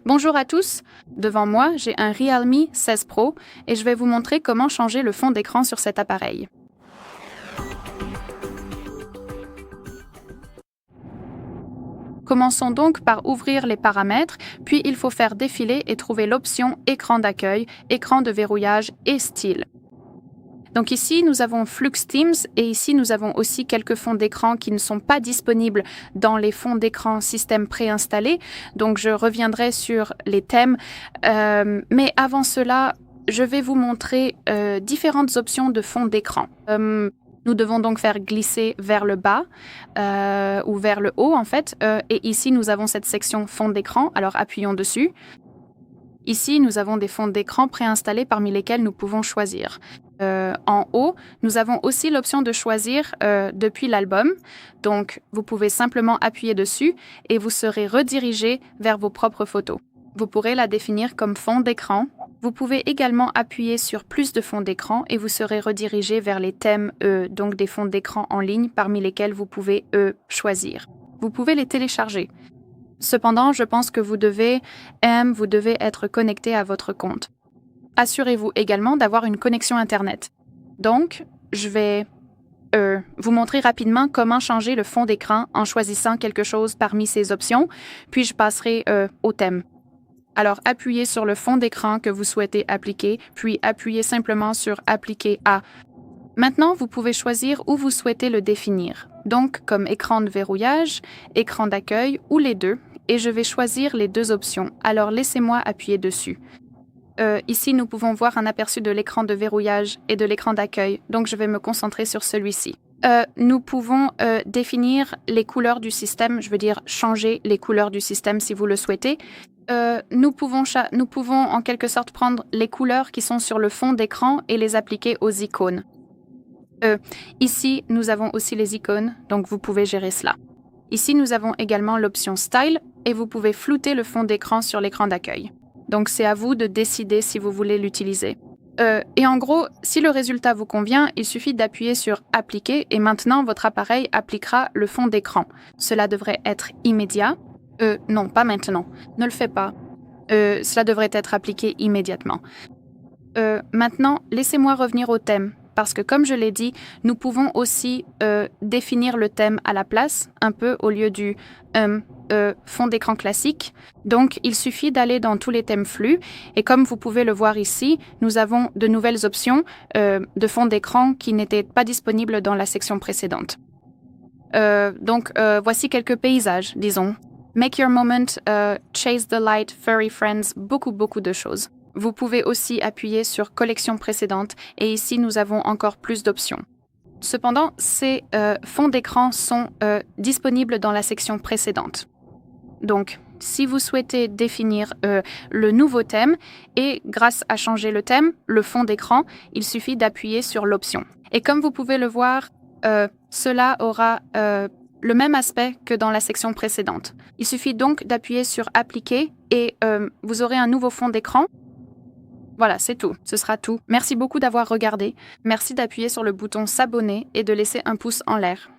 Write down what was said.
Bonjour à tous, devant moi j'ai un Realme 16 Pro et je vais vous montrer comment changer le fond d'écran sur cet appareil. Commençons donc par ouvrir les paramètres, puis il faut faire défiler et trouver l'option écran d'accueil, écran de verrouillage et style. Donc ici, nous avons Flux Themes et ici, nous avons aussi quelques fonds d'écran qui ne sont pas disponibles dans les fonds d'écran système préinstallés. Donc je reviendrai sur les thèmes. Mais avant cela, je vais vous montrer différentes options de fonds d'écran. Nous devons donc faire glisser vers le bas ou vers le haut en fait. Et ici, nous avons cette section fond d'écran. Alors appuyons dessus. Ici, nous avons des fonds d'écran préinstallés parmi lesquels nous pouvons choisir. En haut, nous avons aussi l'option de choisir depuis l'album. Donc, vous pouvez simplement appuyer dessus et vous serez redirigé vers vos propres photos. Vous pourrez la définir comme fond d'écran. Vous pouvez également appuyer sur plus de fonds d'écran et vous serez redirigé vers les thèmes, donc des fonds d'écran en ligne parmi lesquels vous pouvez choisir. Vous pouvez les télécharger. Cependant, je pense que vous devez être connecté à votre compte. Assurez-vous également d'avoir une connexion Internet. Donc, je vais vous montrer rapidement comment changer le fond d'écran en choisissant quelque chose parmi ces options, puis je passerai au thème. Alors, appuyez sur le fond d'écran que vous souhaitez appliquer, puis appuyez simplement sur « Appliquer à ». Maintenant, vous pouvez choisir où vous souhaitez le définir, donc comme écran de verrouillage, écran d'accueil ou les deux, et je vais choisir les deux options. Alors, laissez-moi appuyer dessus. Ici, nous pouvons voir un aperçu de l'écran de verrouillage et de l'écran d'accueil, donc je vais me concentrer sur celui-ci. Nous pouvons définir les couleurs du système, je veux dire changer les couleurs du système si vous le souhaitez. Nous pouvons en quelque sorte prendre les couleurs qui sont sur le fond d'écran et les appliquer aux icônes. Ici, nous avons aussi les icônes, donc vous pouvez gérer cela. Ici, nous avons également l'option Style et vous pouvez flouter le fond d'écran sur l'écran d'accueil. Donc, c'est à vous de décider si vous voulez l'utiliser. Et en gros, si le résultat vous convient, il suffit d'appuyer sur « Appliquer » et maintenant, votre appareil appliquera le fond d'écran. Cela devrait être immédiat. Non, pas maintenant. Ne le fais pas. Cela devrait être appliqué immédiatement. Maintenant, laissez-moi revenir au thème. Parce que, comme je l'ai dit, nous pouvons aussi définir le thème à la place, un peu au lieu du fond d'écran classique. Donc, il suffit d'aller dans tous les thèmes flux. Et comme vous pouvez le voir ici, nous avons de nouvelles options de fond d'écran qui n'étaient pas disponibles dans la section précédente. Voici quelques paysages, disons. Make your moment, chase the light, furry friends, beaucoup de choses. Vous pouvez aussi appuyer sur « Collection précédente » et ici, nous avons encore plus d'options. Cependant, ces fonds d'écran sont disponibles dans la section précédente. Donc, si vous souhaitez définir le nouveau thème et grâce à changer le thème, le fond d'écran, il suffit d'appuyer sur l'option. Et comme vous pouvez le voir, cela aura le même aspect que dans la section précédente. Il suffit donc d'appuyer sur « Appliquer » et vous aurez un nouveau fond d'écran. Voilà, c'est tout. Ce sera tout. Merci beaucoup d'avoir regardé. Merci d'appuyer sur le bouton s'abonner et de laisser un pouce en l'air.